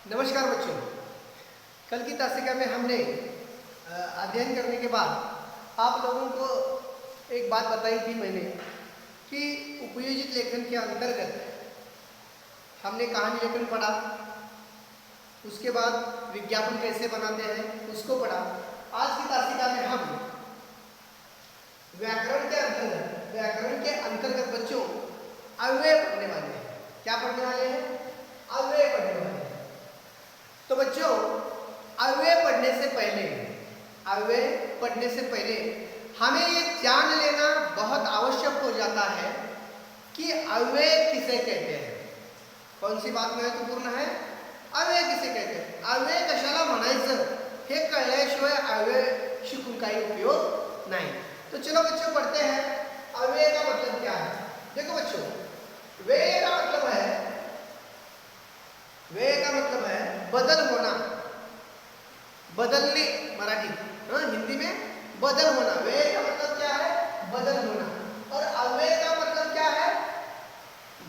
नमस्कार बच्चों। कल की तासिका में हमने अध्ययन करने के बाद आप लोगों को एक बात बताई थी मैंने कि उपयोजित लेखन के अंतर्गत हमने कहानी लेखन पढ़ा, उसके बाद विज्ञापन कैसे बनाते हैं उसको पढ़ा। आज की तासिका में हम व्याकरण के अंतर्गत बच्चों अव्यय पढ़ने वाले हैं। क्या पढ़ने वाले हैं? अव्यय पढ़ने वाले हैं। तो बच्चों अव्यय पढ़ने से पहले हमें ये जान लेना बहुत आवश्यक हो जाता है कि अव्यय किसे कहते हैं। कौन सी बात महत्वपूर्ण है? अव्यय किसे कहते हैं? अव्यय कशाला म्हणायचं हे कळल्याशिवाय अव्यय शिकून काही उपयोग नाही। तो चलो बच्चों पढ़ते हैं अव्यय का मतलब क्या है। देखो बच्चों, व्यय का मतलब है बदल होना, बदलने मराठी, हिंदी में बदल होना। व्यय का मतलब क्या है? बदल होना। और अव्यय का मतलब क्या है?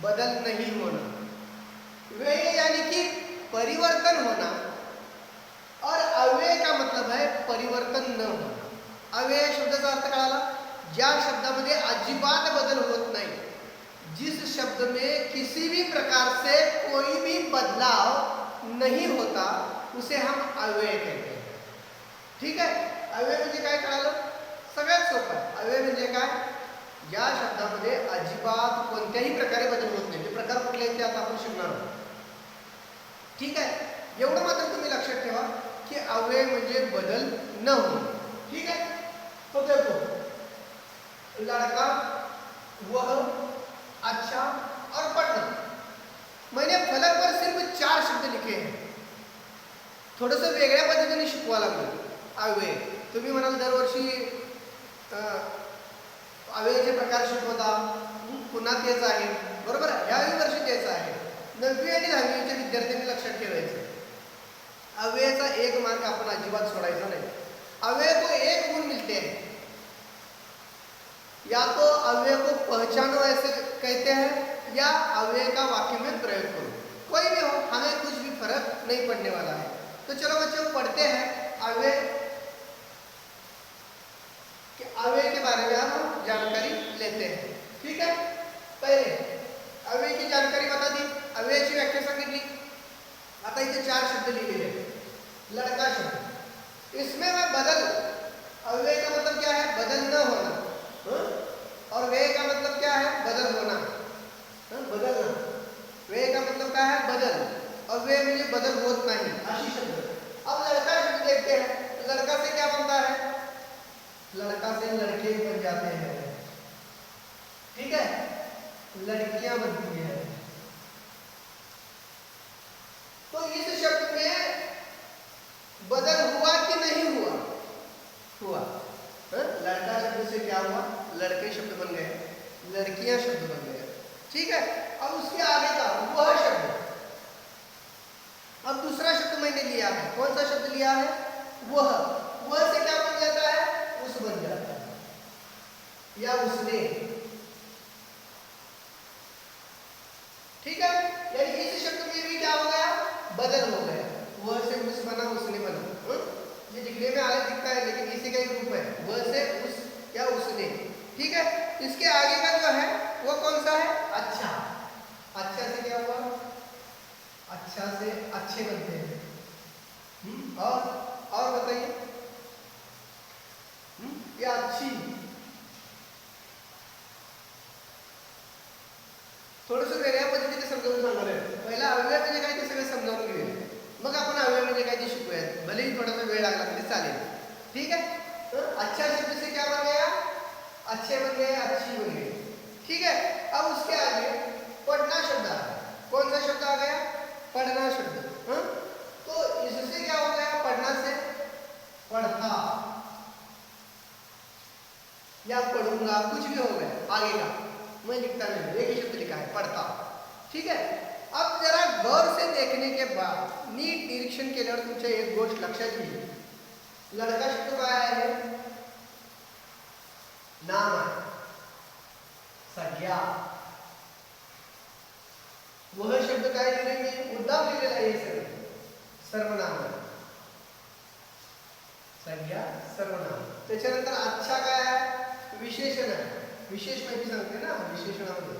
बदल नहीं होना। व्यय यानी कि परिवर्तन होना और अव्यय का मतलब है परिवर्तन न होना। अव्यय शब्दाचा अर्थ कळाला? ज्या शब्दामध्ये अजिबात बदल होत नाही, जिस शब्द में किसी भी प्रकार से कोई भी बदलाव नहीं होता उसे हम अव्यय कहते हैं। ठीक है? अव्यय म्हणजे काय कळालं? सगळ्यात सोपं आहे। अव्यय म्हणजे काय? ज्या शब्दामध्ये अजिबात कोणत्याही प्रकारे बदल होत नाही। ते प्रकार कुठले आहेत ते आता आपण शिकणार आहोत। ठीक आहे? एवढं मात्र तुम्ही लक्षात ठेवा की अव्यय म्हणजे बदल न होणे। ठीक है? तो देखो, लड़का, वह, अच्छा और पढ़ना। मैंने फलक पर सिर्फ 4 शब्द लिखे हैं। थोडंसं वेगळ्या पद्धतीने शिकवा लागलो अव्यय। तुम्ही म्हणाल दरवर्षी अव्ययाचे प्रकार शिकवता, पुन्हा तेच आहे, बरोबर आहे? याही वर्षी तेच आहे। 9वी आणि 10वीच्या विद्यार्थ्यांनी लक्षात ठेवायचं, अव्ययाचा 1 मार्क आपण अजिबात सोडायचा नाही। अव्यय को 1 गुण मिलते हैं। या तो अव्यय को पहचानो ऐसे कहते हैं या अव्यय का वाक्य में प्रयोग करो। कोई भी हो, हमें कुछ भी फर्क नहीं पड़ने वाला है। तो चलो बच्चों पढ़ते हैं अव्यय के बारे में हम जानकारी लेते हैं। ठीक है? पहले अव्यय की जानकारी बता दी, अव्ययाची व्याख्या सांगितली। आता इथे 4 शब्द लिहिलेले आहेत। लड़का शब्द, इसमें मैं बदल, अव्यय का मतलब क्या है? बदल न होना। और व्यय का मतलब क्या है? बदल होना, बदलना। व्यय का मतलब क्या है? बदल। और व्यय मुझे बदल होत नहीं, अशी शब्द। अब लड़का शब्द देखते हैं, लड़का से क्या बनता है? लड़का से लड़के बन जाते हैं। ठीक है? लड़कियां बनती हैं। तो इस शब्द में बदल हुआ कि नहीं हुआ? हुआ। लड़का शब्द से क्या हुआ? लड़के शब्द बन गए, लड़कियां शब्द बन गए। ठीक है? अब उसके आगे का वह शब्द, अब दूसरा शब्द मैंने लिया है। कौन सा शब्द लिया है? वह। वह से क्या बन जाता है? उस बन जाता है या उसने। ठीक है? यानी इस शब्द में भी क्या हो गया? बदल हो गया। वह से उस बना, उसने बना। ये दिखने में अलग दिखता है लेकिन इसी का ही रूप है, वह से उस या उसने। ठीक है? इसके आगे का जो है वो कौन सा है? अच्छा। अच्छा से क्या हुआ? अच्छा से अच्छे बनते हैं। और बताइए, ये अच्छी। थोडंसं वेगळ्या पद्धतीने समजावून सांगणार आहे। पहिला अव्यय म्हणजे काय ते सगळं समजावून घेऊया, मग आपण अव्यय म्हणजे काय ते शिकूया। भलेही थोडासा वेळ लागला तरी चालेल। ठीक है? अच्छा शब्द से क्या बन गया? अच्छे बन गए, अच्छी बन गई। ठीक है? अब उसके आगे पढ़ना शब्द आ गया। कौन सा शब्द आ गया? पढ़ना शब्द। तो इससे क्या हो गया? पढ़ना से पढ़ता या पढ़ूंगा, कुछ भी हो गया। आगे का मैं लिखता नहीं, एक ही शब्द लिखा है, पढ़ता। ठीक है? अब जरा गौर से देखने के बाद, नीट निरीक्षण केल्यावर तुमच्या एक गोष्ट लक्षात येईल। लड़का शब्द काय आहे? नाम आहे, संज्ञा। वह शब्द काय लिहिलेले? मुद्दाम लिहिलेला आहे सगळं। सर्वनाम आहे. संज्ञा सर्वनाम. त्याच्यानंतर अच्छा काय आहे? विशेषण आहे. विशेष माहिती सांगते ना विशेषणामध्ये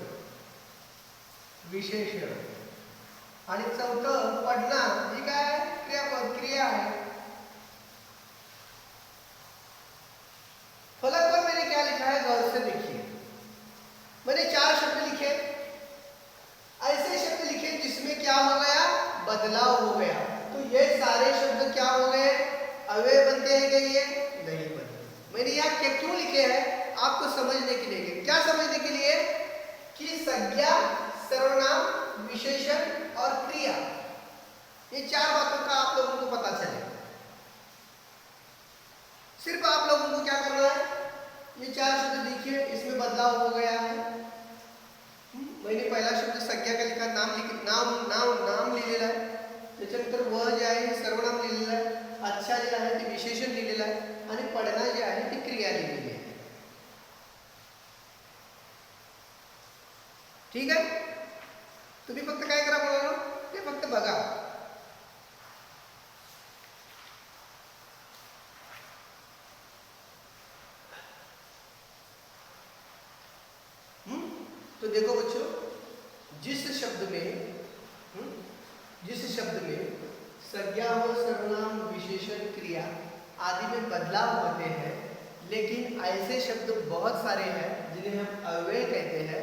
विशेषण. आणि चौथं पडणार ही काय क्रियापद क्रिया है. फलक पर मैंने क्या लिखा है गौर से देखिए. मैंने 4 शब्द लिखे, ऐसे शब्द लिखे जिसमें क्या हो गया बदलाव हो गया. तो ये सारे शब्द क्या हो गए अव्यय बनते हैं क्या? ये नहीं बनते. मैंने यहाँ क्या क्यों लिखे हैं आपको समझने के लिए. क्या समझने के लिए कि संज्ञा सर्वनाम विशेषण और क्रिया ये 4 बातों का आप लोगों को पता चले. सिर्फ आप लोगों को क्या करना है ये 4 शब्द देखिए इसमें बदलाव हो गया है. मैंने पहिला शब्द संज्ञा का लिखा नाम लिहिलेला आहे. त्याच्यानंतर व जे आहे सर्वनाम लिहिलेलं आहे. अच्छा जे आहे ते विशेषण लिहिलेलं आहे आणि पडना जे आहे ती क्रिया लिहिलेली आहे. ठीक आहे. तुम्ही फक्त काय करा मुलांनो ते फक्त बघा. तो देखो बच्चों जिस शब्द में संज्ञा हो सर्वनाम विशेषण क्रिया आदि में बदलाव होते हैं, लेकिन ऐसे शब्द बहुत सारे हैं जिन्हें हम अव्यय कहते हैं,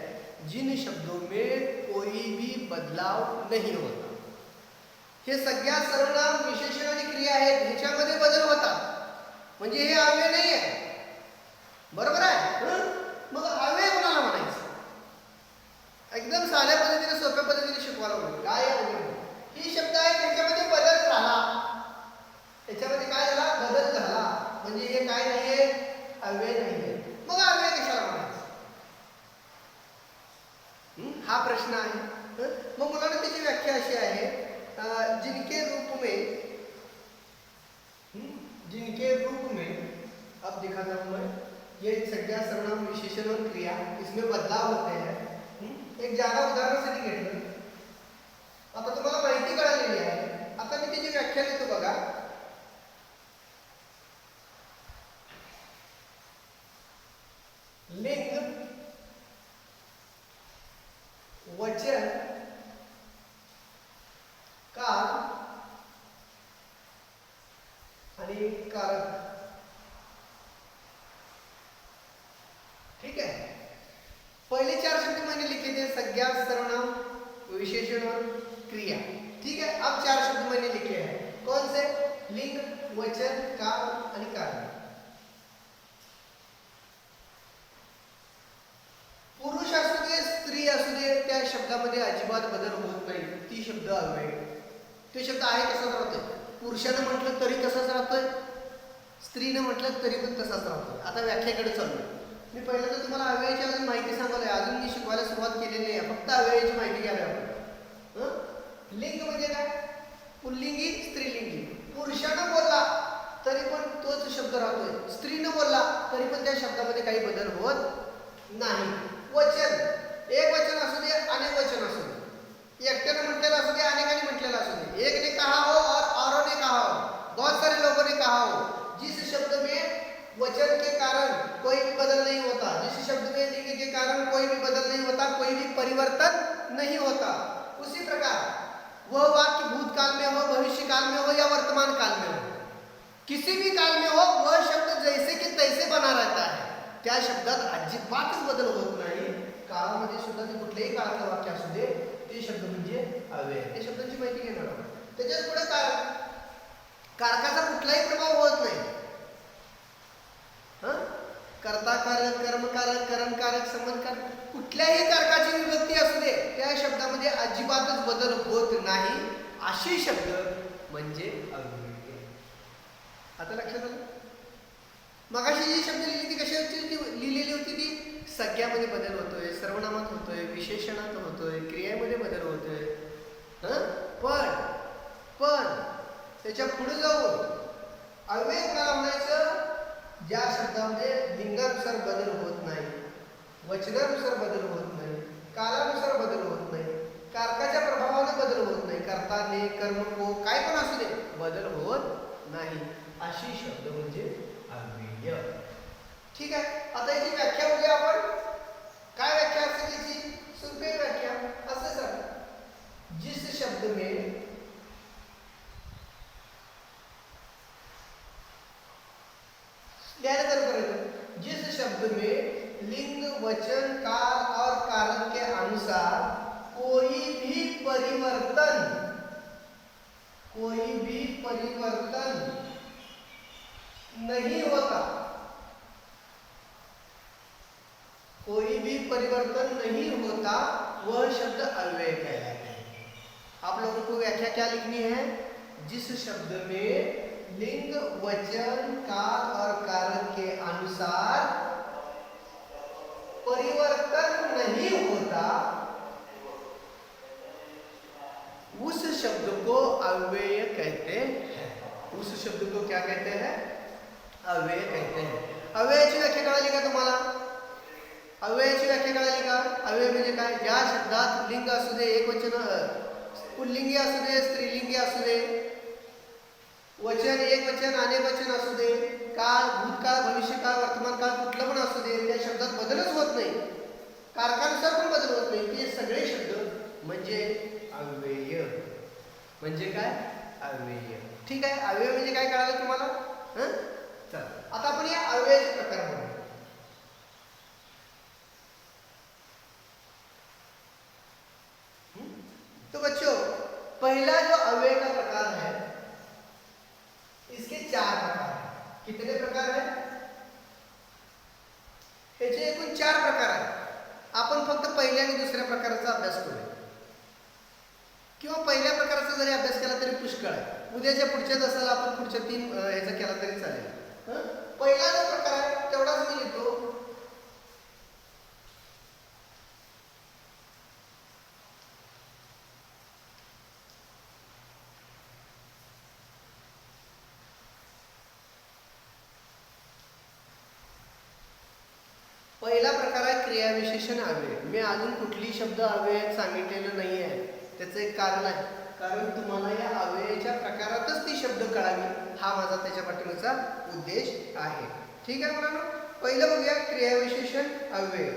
जिन शब्दों में कोई भी बदलाव नहीं होता. हे संज्ञा सर्वनाम विशेषण आणि क्रिया आहेत ह्याच्यामध्ये बदल होतात म्हणजे हे अव्यय नाही आहे. बरोबर आहे. मग अव्यय कोणाला म्हणायचं? एकदम साध्या पद्धतीने सोप्या पद्धतीने शिकवायला लागलो. काय अव्यय ही शब्द आहे त्याच्यामध्ये बदल झाला. त्याच्यामध्ये काय झाला बदल झाला म्हणजे हे काय नाहीये अव्यय नाहीये. मग अव्यय कशाला म्हणायचं हा प्रश्न आहे. मग मुलांना त्याची व्याख्या अशी आहे जिनके रूप में अब दिखाता हूं मैं ये संज्ञा सर्वनाम विशेषण और क्रिया इसमें बदलाव होते हैं. एक जागा उदाहरणासाठी घेतलं. आता तुम्हाला माहिती कळालेली आहे. आता मी त्याची व्याख्या देतो बघा. लिंग वचन काल आणि कारक. ठीक है. पहले 4 शब्द मैंने लिखे थे संज्ञा सर्वनाम विशेषण और क्रिया. ठीक है. अब 4 शब्द मैंने लिखे हैं कौन से लिंग वचन काल आणि कारण. पुरुष असू दे स्त्री असू दे त्या शब्दामध्ये अजिबात बदल होत नाही. ती शब्द अव्यय. ते शब्द आहे तसाच राहतोय. पुरुषानं म्हटलं तरी तसाच राहतोय, स्त्रीनं म्हटलं तरी पण तसाच राहतोय. आता व्याख्याकडे चाललोय. मी पहिलं तर तुम्हाला अव्ययाची अजून माहिती सांगलोय. अजून मी शिकवायला सुरुवात केलेली आहे. फक्त अव्ययाची माहिती घ्यावी आपण. लिंग म्हणजे काय पुल्लिंगी स्त्रीलिंगी. पुरुषानं बोलला तरी पण तोच शब्द राहतोय. स्त्रीनं बोलला तरी पण त्या शब्दामध्ये काही बदल होत नाही. वचन एक वचन असू दे अनेक वचन असू दे, एकट्याने म्हटलेलं असू दे अनेकाने म्हटलेलं असू दे, एक ने कहा हो और औरों ने कहा हो, बहुत सारे लोगों ने कहा हो, जिस शब्द में वचन के कारण कोई भी बदल नहीं होता, जिस शब्द में लिंग के कारण कोई भी बदल नहीं होता, कोई भी परिवर्तन नहीं होता, उसी प्रकार वह वाक्य भूतकाल में हो, भविष्य काल में हो या वर्तमान काल में हो, किसी भी काल में हो, वह शब्द जैसे कि तैसे बना रहता है. त्या शब्दात अजिबातच बदल होत नाही. काळामध्ये सुद्धा ते कुठल्याही काळातलं वाक्य असू दे ते शब्द म्हणजे अव्यय. त्या शब्दांची माहिती घेणार आहोत. त्याच्यात पुढे कारकाचा कुठलाही प्रभाव होत नाही. कर्ता कारक कर्मकारक कर्मकारक संबंधकारक कुठल्याही कारकाची विभक्ती असू दे त्या शब्दामध्ये अजिबातच बदल होत नाही. अशी शब्द म्हणजे अव्यय. आता लक्षात आलं. मगाशी जी शब्द लिहिली ती कशाची लिहिलेली होती? ती संज्ञामध्ये बदल होतोय, सर्वनामात होतोय, विशेषणात होतोय, क्रियेमध्ये बदल होतोय. पण त्याच्या पुढे जाऊन अव्यय कोणाला म्हणायचं? ज्या शब्दामध्ये लिंगानुसार बदल होत नाही, वचनानुसार बदल होत नाही, कालानुसार बदल होत नाही, कारकाच्या प्रभावाने बदल होत नाही. कर्ता ने कर्म को काय पण असू दे बदल होत नाही. अशी शब्द म्हणजे अव्यय. ठीक आहे. आता याची व्याख्या बघूया आपण. काय व्याख्या असेल याची? सोपी व्याख्या असं सांग, जिस शब्द में जिस शब्द में लिंग, वचन, काल और कारण के अनुसार कोई भी परिवर्तन नहीं होता, कोई भी परिवर्तन नहीं होता, वह शब्द अव्यय कहलाता है. आप लोगों को व्याख्या क्या लिखनी है? जिस शब्द में लिंग, वचन, काल और कारण के अनुसार परिवर्तन नहीं होता, उस शब्द को अव्यय कहते हैं. उस शब्द को क्या कहते हैं? अव्यय कहते हैं. अव्ययाची व्याख्या कळाली का तुम्हाला? अव्ययाची व्याख्या कळाली का? अव्यय म्हणजे काय? ज्या शब्दात लिंग असू दे, एकवचन पुल्लिंगी असू दे, स्त्रीलिंगी असू दे, वचन एकवचन अनेक वचन असू दे, काळ भूतकाळ भविष्यकाळ वर्तमानकाळ कुठलं पण असू दे, त्या शब्दात बदलच होत नाही, कारकानुसार पण बदल होत नाही, ते सगळे शब्द म्हणजे अव्यय. म्हणजे काय? अव्यय. ठीक आहे. अव्यय म्हणजे काय कळालं तुम्हाला? चला आता आपण या अव्ययाचे प्रकार बघूया. तो बच्चों, पहला जो अव्यय का प्रकार है, इसके 4 प्रकार हैं. कितने प्रकार हैं? याचे एकूण 4 प्रकार आहेत. आपण फक्त पहिल्या आणि दुसऱ्या प्रकाराचा अभ्यास करूया, किंवा पहिल्या प्रकाराचा जरी अभ्यास केला तरी पुष्कळ आहे. उद्याच्या पुढच्या तासाला आपण पुढच्या 3 ह्याचा केला तरी चालेल. पहिला जो प्रकार आहे तेवढाच मी लिहितो. पहिला प्रकार आहे क्रियाविशेषण अव्यय. मी अजून कुठली शब्द अव्यय सांगितलेलं नाही आहे. त्याचं एक कारण आहे, कारण तुम्हाला या अव्ययाच्या प्रकारातच ती शब्द कळावी, हा माझा त्याच्या पाठीमागचा उद्देश आहे. ठीक आहे मुलांनो, पहिलं बघूया क्रियाविशेषण अव्यय.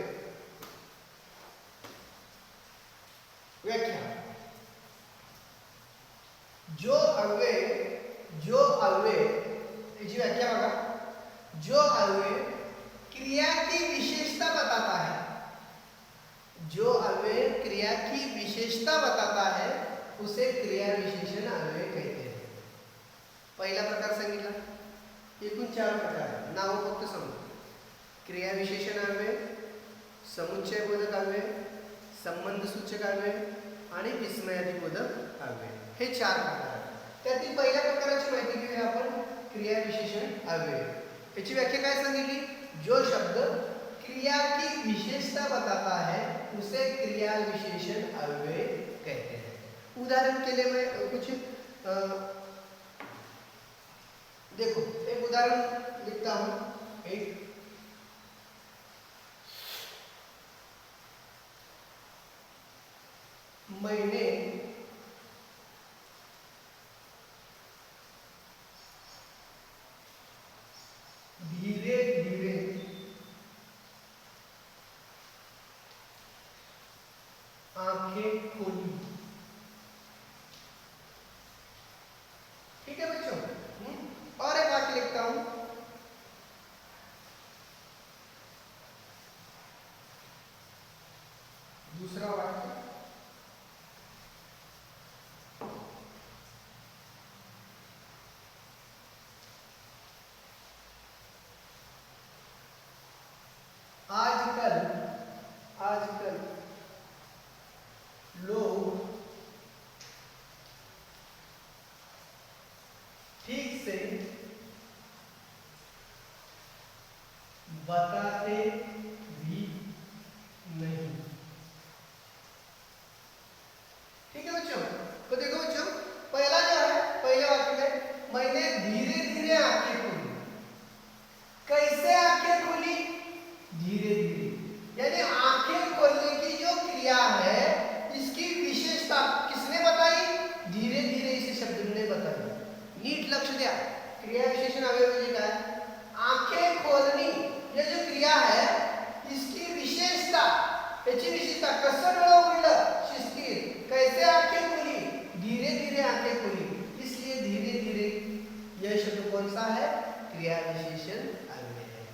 व्याख्या. जो अव्यय याची व्याख्या बघा. जो अव्यय क्रिया की विशेषता बताता है, जो अव्यय क्रिया की विशेषता बताता है, उसे क्रिया विशेषण अव्यय कहते हैं. पहिला प्रकार सांगितला. एकूण 4 प्रकार आहेत. नाव फक्त समजू. क्रिया विशेषण अव्यय, समुच्चय बोधक अव्यय, संबंध सूचक अव्यय आणि विस्मयादी बोधक अव्यय, हे 4 प्रकार आहेत. त्यातील पहिल्या प्रकाराची माहिती घेऊया आपण. क्रिया विशेषण अव्यय. याची व्याख्या काय सांगितली? जो शब्द क्रिया की विशेषता बताता है, उसे क्रिया विशेषण अव्यय कहते हैं. उदाहरण के लिए मैं कुछ देखो, एक उदाहरण लिखता हूं. एक मैंने धीरे धीरे आंखें खोली. ठीक है बच्चों. और एक वाक्य लिखता हूं. दूसरा वाक्य. आजकल लोग ठीक से बताते भी नहीं. ठीक है बच्चों. तो देखो बच्चों, पहला जो है, पहले वाक्य में मैंने धीरे धीरे आंखें खोली. कैसे आंखें खोली? धीरे धीरे. यानी आंखें खोलने की जो क्रिया है, इसकी विशेषता किसने बताई? धीरे धीरे इस शब्द ने बताई. लक्ष द्या, क्रियाविशेषण अवयव म्हणजे काय? आंखें खोलनी, ये जो क्रिया है इसकी विशेषता, याची विशेषता, कसं डोळं उघडलं? शिस्तीत. कैसे आंखें खुली? धीरे धीरे आंखें खुली. इसलिए धीरे धीरे यह शब्द कौन सा है? क्रिया विशेषण अव्यय है.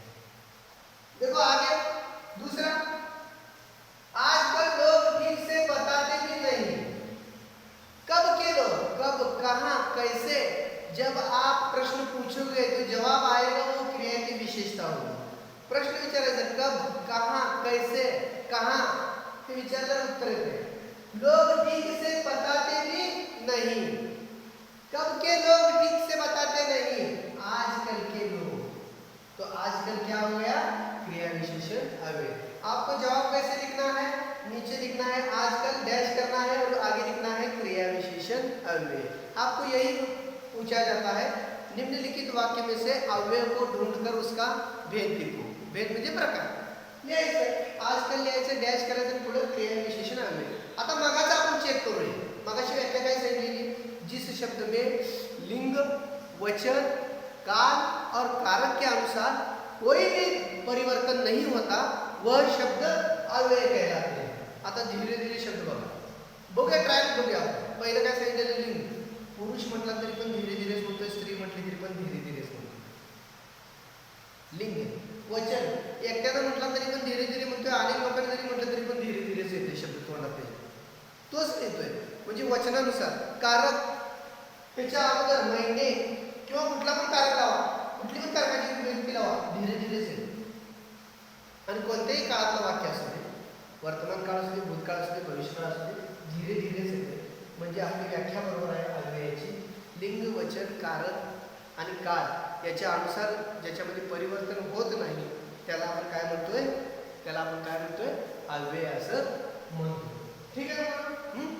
देखो आगे दूसरा, आजकल लोग ठीक से बताते भी नहीं. कब के लोग? कब, कहाँ, कैसे? जब आप प्रश्न पूछोगे तो जवाब आएगा वो क्रिया की विशेषता होगी. प्रश्न विचारायचं, कब, कहाँ, कैसे, कहाँ, ते विचारल्यावर उत्तर येते. लोग ठीक से बताते भी नहीं. कब के लोग ठीक से बताते नहीं? आजकल के लोग. तो आजकल क्या हो गया? क्रिया विशेषण अव्यय. आपको जवाब कैसे लिखना है? नीचे लिखना है आजकल, डैश करना है और आगे लिखना है क्रिया विशेषण अव्यय. आपको यही पूछा जाता है, निम्नलिखित वाक्य में से अव्यय को ढूंढकर उसका भेद लिखो. भेद म्हणजे प्रकार लिहायचं. आजकाल लिहायचं, डॅश करायचं, पुढे क्रिया विशेषण अव्यय. आता मगाचं आपण चेक करूया. मगाची व्याख्या काय सांगितलेली? जिस शब्द में लिंग, वचन, काल और कारक के अनुसार कोई भी परिवर्तन नहीं होता वह शब्द अव्यय कहलाते हैं. आता धीरे धीरे शब्द बघा, बघूया, ट्रायल बघूया. पहिलं काय सांगितलेलं? लिंग. पुरुष म्हटला तरी पण धीरे धीरेच म्हणतोय, स्त्री म्हटली तरी पण धीरे धीरेच म्हणतो. लिंग. वचन एकट्यानं म्हटला तरी पण धीरे धीरे म्हणतोय, अनेक लोकांनी जरी म्हटलं तरी पण धीरे धीरेच येते शब्द तोंडात त्याच्या. तोच येतोय म्हणजे वचनानुसार. कारक, त्याच्या अगोदर महिने किंवा कुठला पण कारक लावा, कुठली पण कारकाची व्यक्ती लावा, धीरे धीरेच येते. आणि कोणत्याही काळातलं वाक्य असू दे, वर्तमान काळ असू दे, भूतकाळ असू दे, भविष्यकाळ असू दे, धीरे धीरेच येते. म्हणजे आपली व्याख्या बरोबर आहे अव्ययाची. लिंग, वचन, कारक आणि काळ याच्या अनुसार ज्याच्यामध्ये परिवर्तन होत नाही त्याला आपण काय म्हणतोय? त्याला आपण काय म्हणतोय? अव्यय असं म्हणतो. ठीक आहे ना?